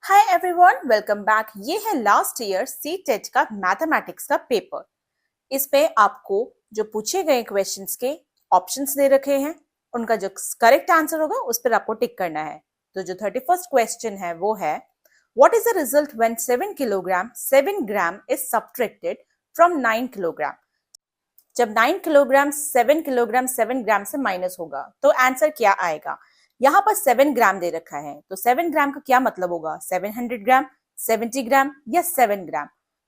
Hi everyone, welcome back. ये है last year C TET का मैथमेटिक्स का पेपर। इसमें आपको जो पूछे गए क्वेश्चंस के ऑप्शंस दे रखे हैं, उनका जो करेक्ट आंसर होगा उस पर आपको टिक करना है। तो जो 31st क्वेश्चन है वो है, what is the result when 7 kilogram 7 gram is subtracted from 9 kilogram. जब 9 किलोग्राम 7 ग्राम से माइनस होगा तो आंसर क्या आएगा। यहाँ पर 7 ग्राम दे रखा है, तो 7 ग्राम का क्या मतलब होगा, 700 ग्राम, 70 ग्राम या 7 ग्राम।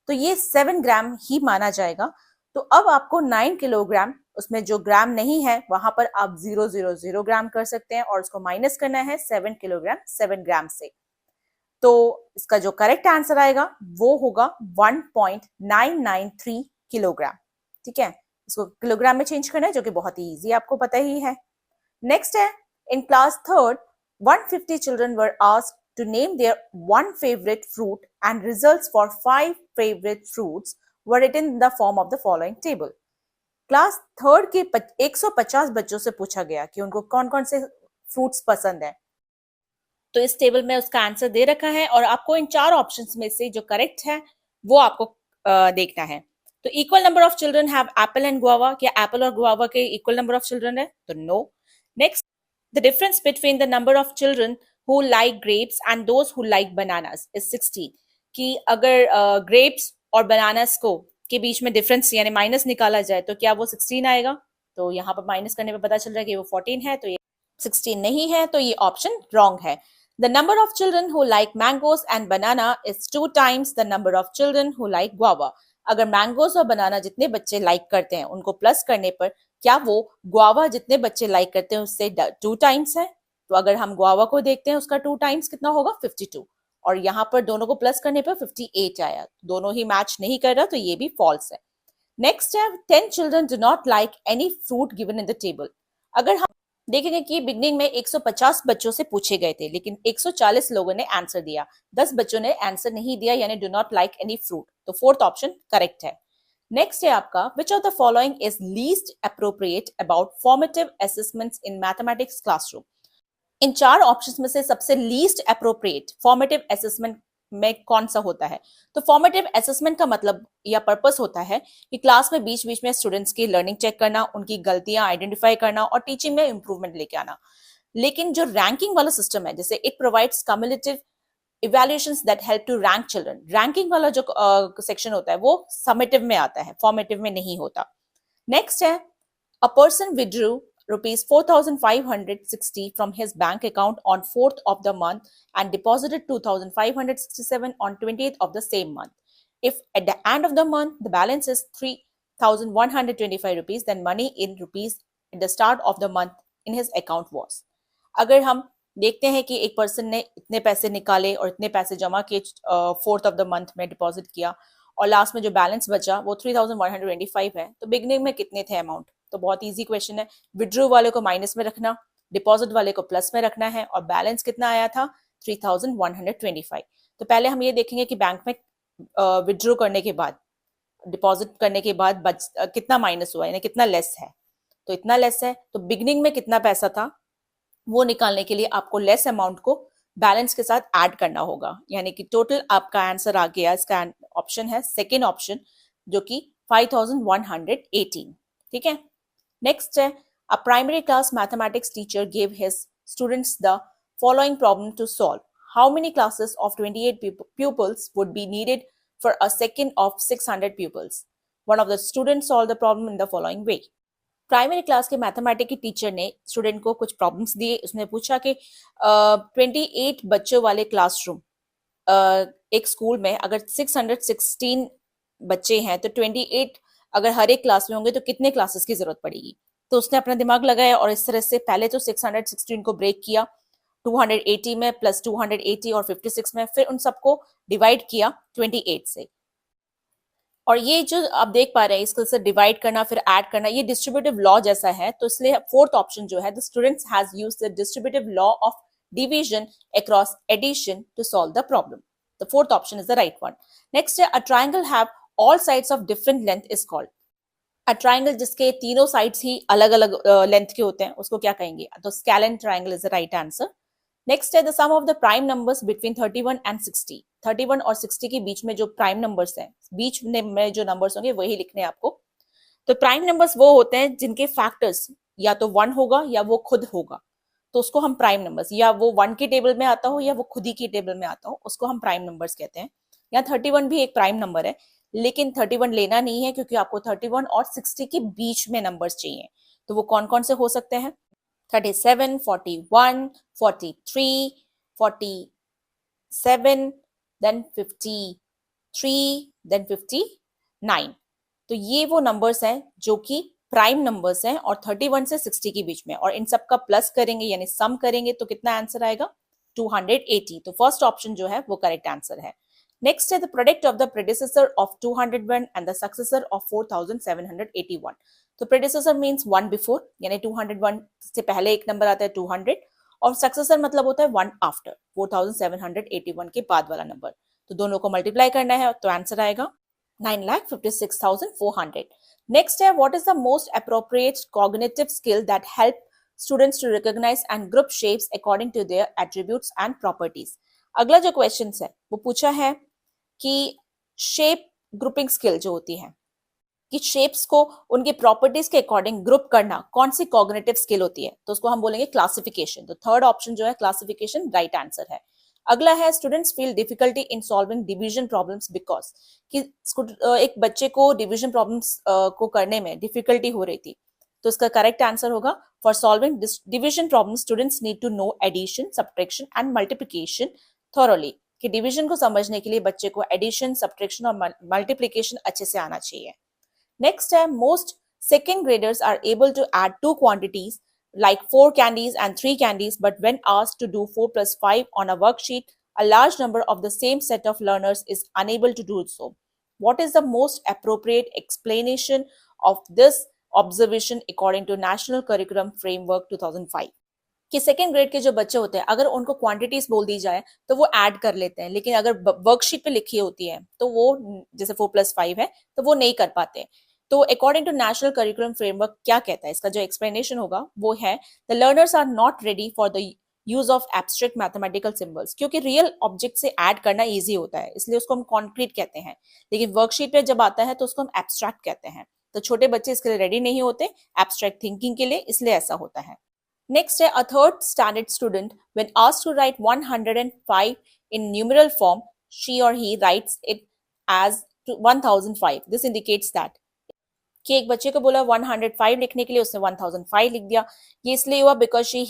तो ये 7 ग्राम ही माना जाएगा। तो अब आपको 9 किलोग्राम, उसमें जो ग्राम नहीं है वहां पर आप 000 ग्राम कर सकते हैं और उसको माइनस करना है 7 किलोग्राम 7 ग्राम से। तो इसका जो करेक्ट आंसर आएगा वो होगा 1.993 किलोग्राम। ठीक है, इसको किलोग्राम में चेंज करना है, जो कि बहुत ही इजी, आपको पता ही है। नेक्स्ट है, in class third 150 children were asked to name their one favorite fruit and results for 5 favorite fruits were written in the form of the following table. Class third के 150 बच्चों से पूछा गया कि उनको कौन कौन से फ्रूट्स पसंद है। तो इस टेबल में उसका आंसर दे रखा है और आपको इन चार ऑप्शंस में से जो करेक्ट है वो आपको देखना है। तो equal number of children have apple and guava, क्या एप्पल और गुआवा के इक्वल नंबर ऑफ चिल्ड्रन है? तो no. Next, the difference between the number of children who like grapes and those who like bananas is 16। कि अगर grapes और bananas को के बीच में डिफरेंस यानी माइनस निकाला जाए तो क्या वो 16 आएगा? तो यहाँ पर माइनस करने पे पता चल रहा है कि वो 14 है, तो ये 16 नहीं है, तो ये ऑप्शन रॉन्ग है। The number of children who like mangoes and banana is 2 times the number of children who like guava. अगर मैंगोज और बनाना जितने बच्चे लाइक करते हैं उनको प्लस करने पर क्या वो गुआवा जितने बच्चे लाइक करते हैं उससे 2 टाइम्स है? तो अगर हम गुआवा को देखते हैं उसका 2 टाइम्स कितना होगा, 52। और यहाँ पर दोनों को प्लस करने पर 58 आया, दोनों ही मैच नहीं कर रहा, तो ये भी फॉल्स है। नेक्स्ट है, 10 children do not like any fruit given in the table. अगर हम देखेंगे कि बिगनिंग में 150 बच्चों से पूछे गए थे, लेकिन 140 लोगों ने आंसर दिया, 10 बच्चों ने आंसर नहीं दिया, यानी do not like any fruit. तो फोर्थ ऑप्शन करेक्ट है। नेक्स्ट है आपका, which of the following is least appropriate about formative assessments in mathematics classroom. इन चार ऑप्शंस में से सबसे लीस्ट अप्रोप्रिएट फॉर्मेटिव असेसमेंट में कौन सा होता है? तो फॉर्मेटिव असेसमेंट का मतलब या पर्पस होता है कि क्लास में बीच बीच में स्टूडेंट्स की लर्निंग चेक करना, उनकी गलतियां आइडेंटिफाई करना और टीचिंग में इंप्रूवमेंट लेके आना। लेकिन जो रैंकिंग वाला सिस्टम है, जैसे it provides cumulative evaluations that help to rank children, ranking वाला जो सेक्शन होता है वो समेटिव में आता है, फॉर्मेटिव में नहीं होता। नेक्स्ट है, a person withdrew rupees 4,560 from his bank account on 4th of the month and deposited 2,567 on 20th of the same month. If at the end of the month the balance is 3,125 rupees, then money in rupees at the start of the month in his account was. अगर हम देखते हैं कि एक person ने इतने पैसे निकाले और इतने पैसे जमा किए 4th ऑफ द मंथ में डिपॉजिट किया और लास्ट में जो बैलेंस बचा वो 3,125 है, तो बिगनिंग में कितने थे अमाउंट? तो बहुत इजी क्वेश्चन है, विड्रू वाले को माइनस में रखना, डिपॉजिट वाले को प्लस में रखना है और बैलेंस कितना आया था, 3,125। तो पहले हम ये देखेंगे कि बैंक में विड्रू करने के बाद, डिपॉजिट करने के बाद कितना माइनस हुआ, यानी कितना लेस है। तो इतना लेस है, तो बिगनिंग में कितना पैसा था वो निकालने के लिए आपको लेस अमाउंट को बैलेंस के साथ ऐड करना होगा, यानी कि टोटल आपका आंसर आ गया। इसका ऑप्शन है सेकेंड ऑप्शन, जो कि 5,118। ठीक है। नेक्स्ट है, a primary class mathematics teacher give his students the following problem to solve. How many classes of 28 pupils would be needed for a second of 600 pupils? One of the students solved the problem in the following way. Primary class के mathematics की teacher ने student को कुछ problems दिए। उसने पूछा कि 28 बच्चों वाले क्लासरूम, एक स्कूल में अगर 616 बच्चे हैं तो 28 अगर हर एक क्लास में होंगे तो कितने क्लासेस की जरूरत पड़ेगी? तो उसने अपना दिमाग लगाया और इस तरह से पहले तो 616 को ब्रेक किया 280 में, प्लस 280 और 56 में, फिर उन सबको डिवाइड किया 28 से। और ये जो आप देख पा रहे हैं, इसको से डिवाइड करना फिर ऐड करना, ये डिस्ट्रीब्यूटिव लॉ जैसा है। तो इसलिए फोर्थ ऑप्शन जो है, the students has used the distributive law of division across addition to solve the problem. The fourth option is the right one. Next है, a triangle have all sides of different length is called. A triangle जिसके तीनों sides ही अलग अलग length के होते हैं उसको क्या कहेंगे? तो scalene triangle is the right answer. Next है the sum of the prime numbers between 31 and 60। 31 और 60 के बीच में जो प्राइम नंबर्स हैं, बीच में जो नंबर्स होंगे वही लिखने हैं आपको। तो प्राइम नंबर्स वो होते हैं जिनके फैक्टर्स या तो 1 होगा या वो खुद होगा, तो उसको हम प्राइम नंबर्स, या वो 1 की टेबल में आता हो या वो खुद ही की टेबल में आता हो, उसको हम प्राइम नंबर्स कहते हैं। यहाँ 31 भी एक प्राइम नंबर है, लेकिन 31 लेना नहीं है क्योंकि आपको 31 और 60 के बीच में नंबर्स चाहिए। तो वो कौन कौन से हो सकते हैं? 37, 41, 43, 47, then 53, then 59। तो ये वो नंबर्स हैं जो कि प्राइम नंबर्स हैं और 31 से 60 के बीच में, और इन सब का प्लस करेंगे यानी सम करेंगे तो कितना आंसर आएगा? 280। तो फर्स्ट ऑप्शन जो है वो करेक्ट आंसर है। नेक्स्ट है the product of the predecessor of 201 and the successor of 4781। तो प्रेडिसेसर मींस 1 बिफोर, यानी 201 से पहले एक नंबर आता है 200, और सक्सेसर मतलब होता है 1 आफ्टर, 4781 के बाद वाला नंबर। तो दोनों को मल्टीप्लाई करना है तो आंसर आएगा 9,56,400। Next है what is the most appropriate cognitive skill that help students to recognize and group shapes according to their attributes and properties। अगला जो क्वेश्चन है वो पूछा है कि शेप ग्रुपिंग स्किल जो होती है कि शेप्स को उनके प्रॉपर्टीज के अकॉर्डिंग ग्रुप करना कौन सी कॉग्निटिव स्किल होती है, तो उसको हम बोलेंगे क्लासिफिकेशन। तो थर्ड ऑप्शन जो है क्लासिफिकेशन राइट आंसर है। अगला है students feel difficulty in solving division problems because, कि एक बच्चे को डिवीजन प्रॉब्लम्स को करने में डिफिकल्टी हो रही थी, तो इसका करेक्ट आंसर होगा for solving division problems students need to know addition, subtraction and multiplication thoroughly. कि डिवीजन को समझने के लिए बच्चे को एडिशन, सब्ट्रैक्शन और मल्टीप्लिकेशन अच्छे से आना चाहिए। नेक्स्ट है most second graders are able to add 2 quantities like 4 candies and 3 candies, but when asked to do 4 plus 5 on a worksheet, a large number of the same set of learners is unable to do so. What is the most appropriate explanation of this observation according to National Curriculum Framework 2005? कि second grade के जो बच्चे होते हैं अगर उनको quantities बोल दी जाए तो वो ऐड कर लेते हैं, लेकिन अगर वर्कशीट पे लिखी होती है तो वो जैसे 4 plus 5 है तो वो नहीं कर पाते। तो according to national curriculum framework क्या कहता है, इसका जो एक्सप्लेनेशन होगा वो है the learners are not ready for the use of abstract mathematical symbols. क्योंकि रियल ऑब्जेक्ट से ऐड करना इजी होता है इसलिए उसको हम कॉन्क्रीट कहते हैं, लेकिन वर्कशीट पे जब आता है तो उसको हम एब्स्ट्रैक्ट कहते हैं। तो छोटे बच्चे इसके लिए रेडी नहीं होते एब्स्ट्रैक्ट थिंकिंग के लिए, इसलिए ऐसा होता है। Next है a third standard student when asked to write 105 in numeral form, she or he writes it as 1005. This indicates that कि एक बच्चे को बोला 105 लिखने के लिए उसने 1005 लिख दिया। ये इसलिए हुआ because she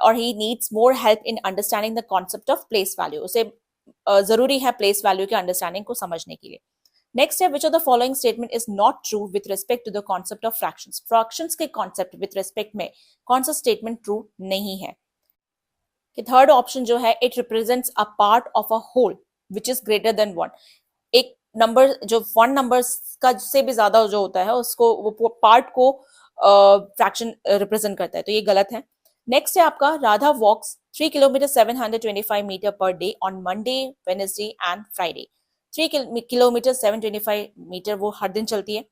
or he needs more help in understanding the concept of place value। उसे जरूरी है place value के understanding को समझने के लिए। नेक्स्ट है which of the following statement is not true with respect to the concept of fractions। fractions के concept with respect में कौन सा statement true नहीं है? कि थर्ड ऑप्शन जो है it represents a part of a whole which is greater than 1। एक नंबर जो 1 नंबर्स का से भी ज्यादा जो होता है उसको वो पार्ट को फ्रैक्शन रिप्रेजेंट करता है, तो ये गलत है। नेक्स्ट है आपका Radha walks 3 kilometre 725 metre per day on Monday, Wednesday and Friday. 3 kilometre 725 metre वो हर दिन चलती है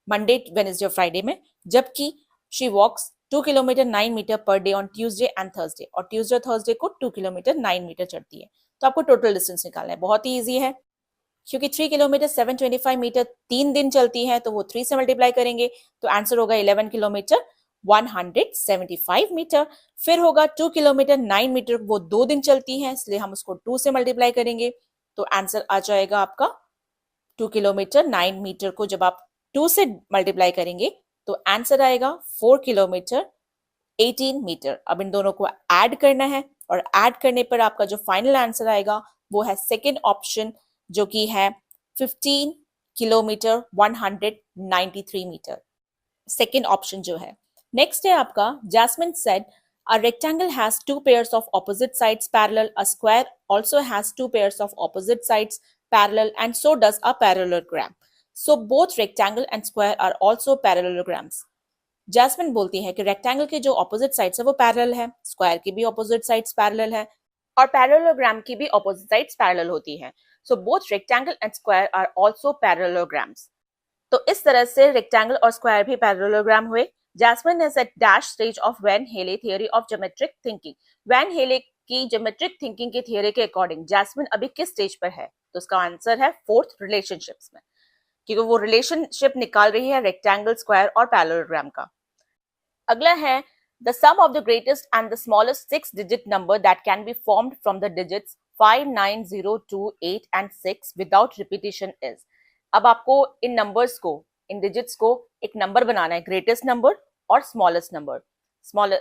मंडे, वेडनेसडे और फ्राइडे में, जबकि she walks 2 kilometre 9 metre per day on Tuesday and Thursday, और ट्यूसडे और थर्सडे को 2 किलोमीटर 9 मीटर चढ़ती है। तो आपको टोटल डिस्टेंस निकालना है, बहुत ही ईजी है क्योंकि 3 किलोमीटर 725 मीटर 3 दिन चलती है तो वो 3 से मल्टीप्लाई करेंगे तो आंसर होगा 11 किलोमीटर 175 मीटर। फिर होगा 2 किलोमीटर 9 मीटर, वो 2 दिन चलती है इसलिए हम उसको 2 से मल्टीप्लाई करेंगे तो आंसर आ जाएगा आपका 2 किलोमीटर 9 मीटर को जब आप 2 से मल्टीप्लाई करेंगे तो आंसर आएगा 4 किलोमीटर 18 मीटर। अब इन दोनों को ऐड करना है और ऐड करने पर आपका जो फाइनल आंसर आएगा वो है सेकेंड ऑप्शन जो कि है 15 किलोमीटर 193 मीटर, सेकेंड ऑप्शन जो है। नेक्स्ट है आपका Jasmine said a rectangle has 2 pairs of opposite sides parallel, a square also has 2 pairs of opposite sides parallel, and so does a parallelogram, so both rectangle and square are also parallelograms। Jasmine बोलती है कि rectangle के जो opposite sides है वो parallel है, square की भी ऑपोजिट साइड्स पैरेलल है और पैरेललोग्राम की भी ऑपोजिट साइड्स पैरेलल होती है, so both rectangle and square are also parallelograms. तो इस तरह से रेक्टेंगल और स्क्वायर भी पैरेललोग्राम हुए। Jasmine is at dash stage of Van Hale theory of geometric thinking। Van Hiele कि ज्योमेट्रिक थिंकिंग के थियरी के अकॉर्डिंग जैस्मिन अभी किस स्टेज पर है, तो उसका आंसर है फोर्थ, रिलेशनशिप्स में, क्योंकि वो रिलेशनशिप निकाल रही है रेक्टेंगल, स्क्वायर और पैरेललोग्राम का। अगला है the sum of the greatest and the smallest 6 digit number that can be formed from the digits 5, 9, 0, 2, 8 and 6 without repetition is. अब आपको इन नंबर्स को, इन डिजिट्स को एक नंबर बनाना है, ग्रेटेस्ट नंबर और smallest number,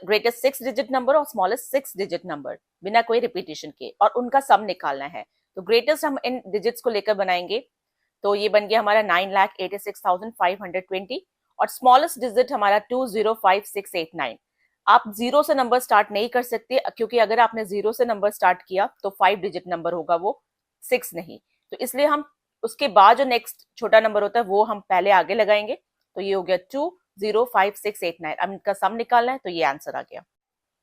greatest 6 digit number और smallest 6 digit number बिना कोई रिपीटिशन के, और उनका सम निकालना है। तो ग्रेटेस्ट हम इन डिजिट्स को लेकर बनाएंगे, तो ये बन गया हमारा 9,86,520 और स्मॉलेस्ट डिजिट हमारा 205689। आप जीरो से नंबर स्टार्ट नहीं कर सकते, क्योंकि अगर आपने जीरो से नंबर स्टार्ट किया तो 5 डिजिट नंबर होगा, वो 6 नहीं। तो इसलिए हम उसके बाद जो नेक्स्ट छोटा नंबर होता है वो हम पहले आगे लगाएंगे। तो ये हो गया 205689। अब इनका सम निकालना है, तो ये आंसर आ गया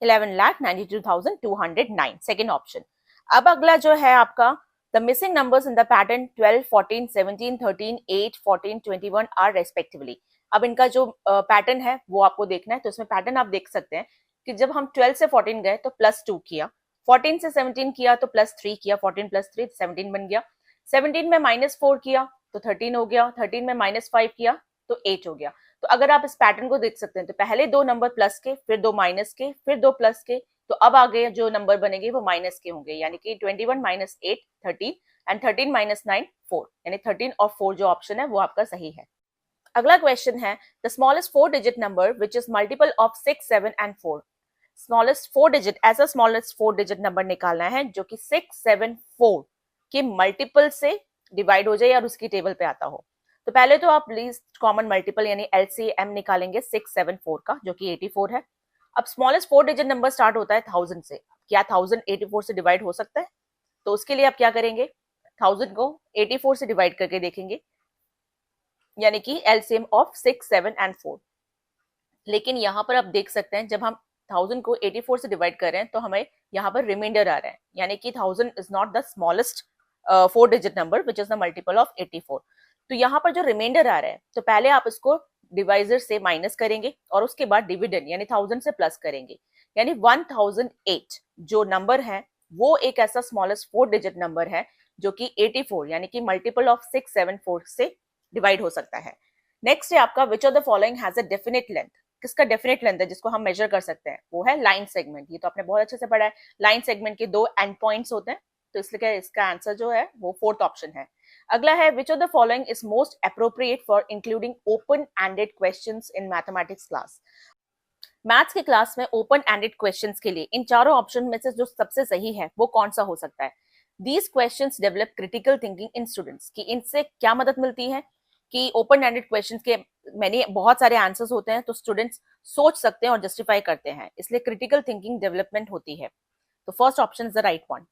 11,92,209, सेकेंड ऑप्शन। अब अगला जो है आपका The missing numbers in the pattern 12, 14, 17, 13, 8, 14, 21 are respectively. अब इनका जो पैटर्न है वो आपको देखना है। तो इसमें पैटर्न आप देख सकते हैं कि जब हम 12 से 14 गए तो +2 किया, 14 से 17 किया तो +3 किया, 14 + 3 17 बन गया, 17 में -4 किया तो 13 हो गया, 13 में -5 किया तो 8 हो गया। तो अगर आप इस पैटर्न को देख सकते हैं तो पहले 2 नंबर प्लस के, फिर 2 माइनस के, फिर 2 प्लस के, तो अब आगे जो नंबर बनेंगे वो माइनस के होंगे, यानी कि 21 - 8 13 एंड 13 - 9 4, यानी 13 और 4 जो ऑप्शन है वो आपका सही है। अगला क्वेश्चन है the smallest 4 digit number which is multiple of 6, 7 and 4। Smallest 4 digit, ऐसा स्मॉलेस्ट 4 डिजिट नंबर निकालना है जो कि 6, 7, 4 के मल्टीपल से डिवाइड हो जाए और उसकी टेबल पे आता हो। तो पहले तो आप लीस्ट कॉमन मल्टीपल यानी LCM निकालेंगे 6, 7, 4 का, जो कि 84 है। अब स्मॉलेस्ट 4 डिजिट नंबर स्टार्ट होता है 1000 से। क्या 1000 84 से डिवाइड हो सकता है? तो उसके लिए आप क्या करेंगे, 1000 को 84 से डिवाइड करके देखेंगे, यानी कि LCM ऑफ 6, 7 एंड 4। लेकिन यहाँ पर आप देख सकते हैं जब हम 1000 को 84 से डिवाइड कर रहे हैं तो हमें यहाँ पर रिमाइंडर आ रहा है, यानी कि 1000 is not the smallest 4 digit number which is the multiple of 84। तो यहाँ पर जो रिमाइंडर आ रहा है तो पहले आप इसको डिवाइजर से माइनस करेंगे और उसके बाद डिविडेंड यानी 1000 से प्लस करेंगे, यानी 1008 जो नंबर है वो एक ऐसा स्मॉलेस्ट 4 डिजिट नंबर है जो कि 84 यानी कि मल्टीपल ऑफ 6, 7, 4 से डिवाइड हो सकता है। नेक्स्ट है आपका which of the following has a definite length. किसका डेफिनेट लेंथ है जिसको हम मेजर कर सकते हैं, वो है लाइन सेगमेंट। ये तो आपने बहुत अच्छे से पढ़ा है, लाइन सेगमेंट के 2 एंड पॉइंट्स होते हैं, तो इसलिए इसका आंसर जो है वो फोर्थ ऑप्शन है। अगला है विच of the following is most appropriate for including open ended questions in mathematics class. Maths की क्लास में ओपन एंडेड क्वेश्चंस के लिए इन चारों ऑप्शन में से जो सबसे सही है वो कौन सा हो सकता है। These questions develop critical thinking in students, कि इनसे क्या मदद मिलती है कि ओपन एंडेड क्वेश्चंस के बहुत सारे आंसर्स होते हैं तो स्टूडेंट्स सोच सकते हैं और जस्टिफाई करते हैं, इसलिए क्रिटिकल थिंकिंग डेवलपमेंट होती है। तो first option is the right one.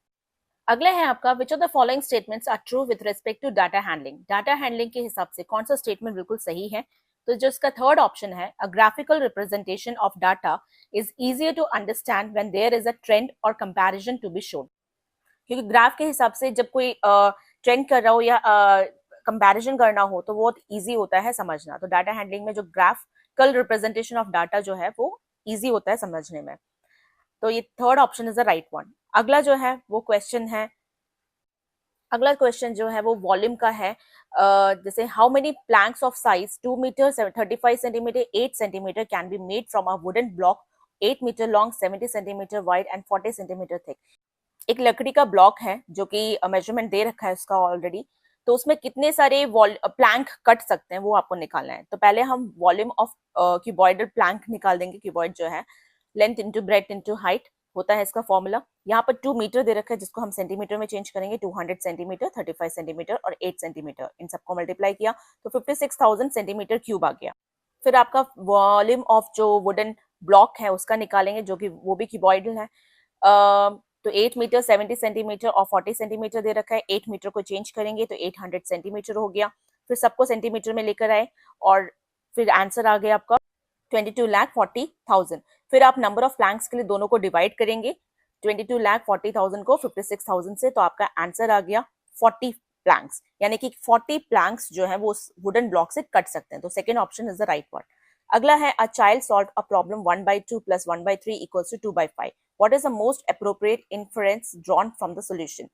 अगला है आपका which of the following statements are true with respect to data handling. Data handling के हिसाब से कौन सा स्टेटमेंट बिल्कुल सही है, तो जो इसका थर्ड ऑप्शन है a graphical representation of data is easier to understand when there is a trend or comparison to be shown. क्योंकि ग्राफ के हिसाब से जब कोई ट्रेंड कर रहा हो या कंपैरिजन करना हो तो बहुत इजी होता है समझना। तो डाटा हैंडलिंग में जो ग्राफिकल रिप्रेजेंटेशन ऑफ डाटा जो है वो इजी होता है समझने में, तो ये third option is the right one. अगला जो है वो क्वेश्चन है, अगला क्वेश्चन जो है वो वॉल्यूम का है। जैसे how many planks of size 2 metre 35 centimetre 8 centimetre can be made from a wooden block 8 metre long 70 centimetre wide and 40 centimetre thick. एक लकड़ी का ब्लॉक है जो कि मेजरमेंट दे रखा है उसका ऑलरेडी, तो उसमें कितने सारे प्लैंक कट सकते हैं वो आपको निकालना है। तो पहले हम वॉल्यूम ऑफ क्यूबॉइडल प्लैंक निकाल देंगे। क्यूबॉइड जो है length into breadth into height होता है इसका फॉर्मूला। यहाँ पर 2 मीटर दे रखा है जिसको हम सेंटीमीटर में चेंज करेंगे, 200 सेंटीमीटर 35 सेंटीमीटर और 8 सेंटीमीटर, इन सबको मल्टीप्लाई किया तो 56,000 सेंटीमीटर क्यूब आ गया। फिर आपका वॉल्यूम ऑफ जो वुडन ब्लॉक है उसका निकालेंगे जो कि वो भी क्यूबॉइडल है। तो 8 मीटर 70 सेंटीमीटर और 40 सेंटीमीटर दे रखा है, 8 मीटर को चेंज करेंगे तो 800 सेंटीमीटर हो गया। फिर सबको सेंटीमीटर में लेकर आए और फिर आंसर आ गया आपका 22,40,000। फिर आप नंबर ऑफ प्लैंक्स के लिए दोनों को डिवाइड करेंगे, 22,40,000 को 56,000 से, तो आपका आंसर आ गया 40 प्लैंक्स, यानी कि 40 प्लैंक्स जो है वो वुडन ब्लॉक से कट सकते हैं। तो second option is the right one. अगला है a child solve a problem 1/2 + 1/3 = 2/5। What is the most appropriate inference drawn from the solution,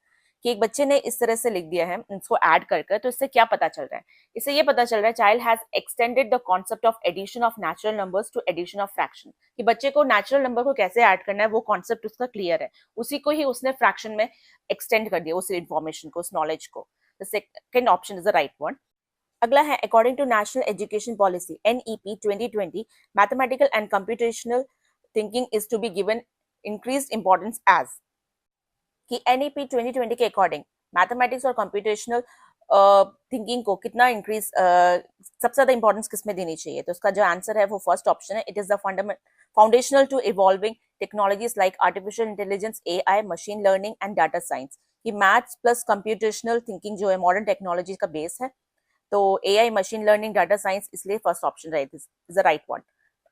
कि एक बच्चे ने इस तरह से लिख दिया है इसको ऐड कर तो इससे क्या पता चल रहा है, इससे ये पता चल रहा है child has extended the concept of addition of natural numbers to addition of fraction, कि बच्चे को नेचुरल नंबर को कैसे ऐड करना है वो कॉन्सेप्ट उसका क्लियर है, उसी को ही उसने फ्रैक्शन में एक्सटेंड कर दिया, उस इन्फॉर्मेशन को, उस नॉलेज को। The second option is the right one. अगला है according to national education policy NEP 2020 mathematical and computational thinking is to be given increased importance as, कि NEP 2020 के अकॉर्डिंग मैथमेटिक्स और कंप्यूटेशनल थिंकिंग को कितना इंक्रीज, सबसे ज्यादा इंपॉर्टेंस किसमें देनी चाहिए, तो उसका जो आंसर है वो फर्स्ट ऑप्शन है, it is the foundational to evolving technologies like artificial intelligence, AI, machine learning and data science, कि मैथ्स प्लस कंप्यूटेशनल थिंकिंग जो है मॉडर्न टेक्नोलॉजी का बेस है, तो AI, machine learning, data science, इसलिए first option right is the right one.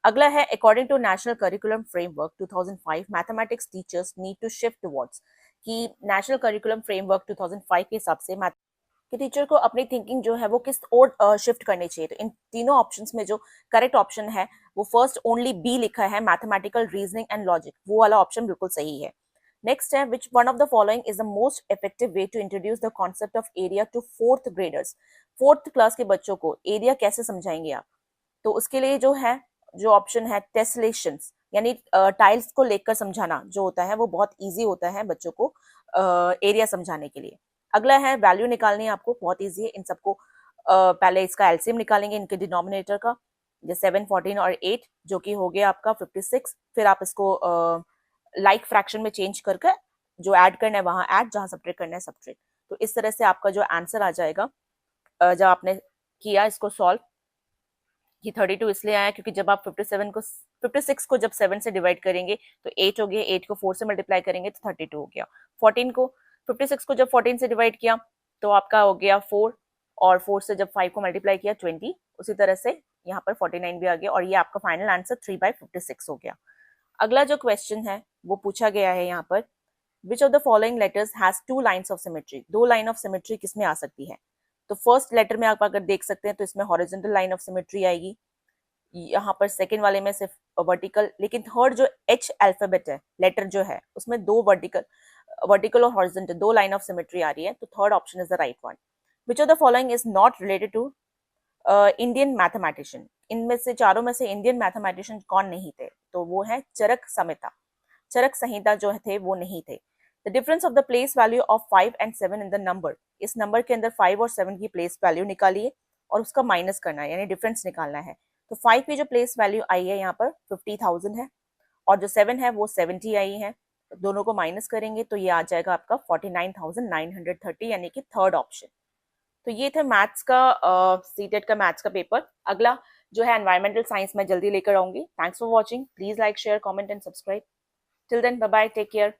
अगला है according to national curriculum framework 2005 mathematics teachers need to shift towards, कि नेशनल करिकुलम फ्रेमवर्क 2005 के हिसाब से मैथ कि टीचर को अपनी थिंकिंग जो है वो किस और शिफ्ट करनी चाहिए, तो इन तीनों ऑप्शंस में जो करेक्ट ऑप्शन है वो फर्स्ट ओनली बी लिखा है, मैथमेटिकल रीजनिंग एंड लॉजिक, वो वाला ऑप्शन बिल्कुल सही है। नेक्स्ट है which one of the following is the most effective way to introduce the concept of area to fourth graders, fourth class के बच्चों को एरिया कैसे समझाएंगे आप, तो उसके लिए जो ऑप्शन है टेस्लेशंस, यानी टाइल्स को लेकर समझाना जो होता है वो बहुत इजी होता है बच्चों को एरिया समझाने के लिए। अगला है वैल्यू निकालनी है आपको, बहुत इजी है इन सबको, पहले इसका एलसीएम निकालेंगे इनके डिनोमिनेटर का, जो 7, 14 और 8 जो कि हो गया आपका 56, फिर आप इसको लाइक फ्रैक्शन में चेंज करके जो ऐड करना है वहां ऐड, जहां सब्ट्रैक्ट करना है सब्ट्रैक्ट, तो इस तरह से आपका जो आंसर आ जाएगा जब आपने किया इसको सॉल्व। ये 32 इसलिए आया क्योंकि जब आप 56 को जब 7 से डिवाइड करेंगे तो 8 हो गया, 8 को 4 से मल्टीप्लाई करेंगे तो 32 हो गया, 56 को जब 14 से डिवाइड किया तो आपका हो गया 4, और 4 से जब 5 को मल्टीप्लाई किया 20, उसी तरह से यहाँ पर 49 भी आ गया, और ये आपका फाइनल आंसर 3/56 हो गया। अगला जो क्वेश्चन है वो पूछा गया है यहाँ पर, विच of the following letters has 2 lines of symmetry, 2 line of symmetry किसमें आ सकती है, तो फर्स्ट लेटर में आप अगर देख सकते हैं तो इसमें हॉरिजॉन्टल लाइन ऑफ सिमेट्री आएगी, यहाँ पर सेकंड वाले में सिर्फ वर्टिकल, लेकिन थर्ड जो H अल्फाबेट है लेटर जो है उसमें दो वर्टिकल और हॉरिजॉन्टल 2 लाइन ऑफ सिमेट्री आ रही है, तो third option is the right one. Which of the following is not related to Indian mathematician, इनमें से चारों में से इंडियन मैथमेटिशियन कौन नहीं थे, तो वो है चरक संहिता जो थे वो नहीं थे। The difference of the place value of 5 and 7 in the number, इस नंबर के अंदर 5 और 7 की प्लेस वैल्यू निकालिए और उसका माइनस करना है, यानी डिफरेंस निकालना है, तो 5 की जो प्लेस वैल्यू आई है यहाँ पर 50,000 है, और जो 7 है वो 70 आई है, दोनों को माइनस करेंगे तो ये आ जाएगा आपका 49,930, यानी कि थर्ड ऑप्शन। तो ये थे मैथ्स का सीटेट का मैथ्स का पेपर। अगला जो है एनवायरमेंटल साइंस मैं जल्दी लेकर आऊंगी। Thanks for watching, please like share comment and subscribe. Till then bye bye, take care.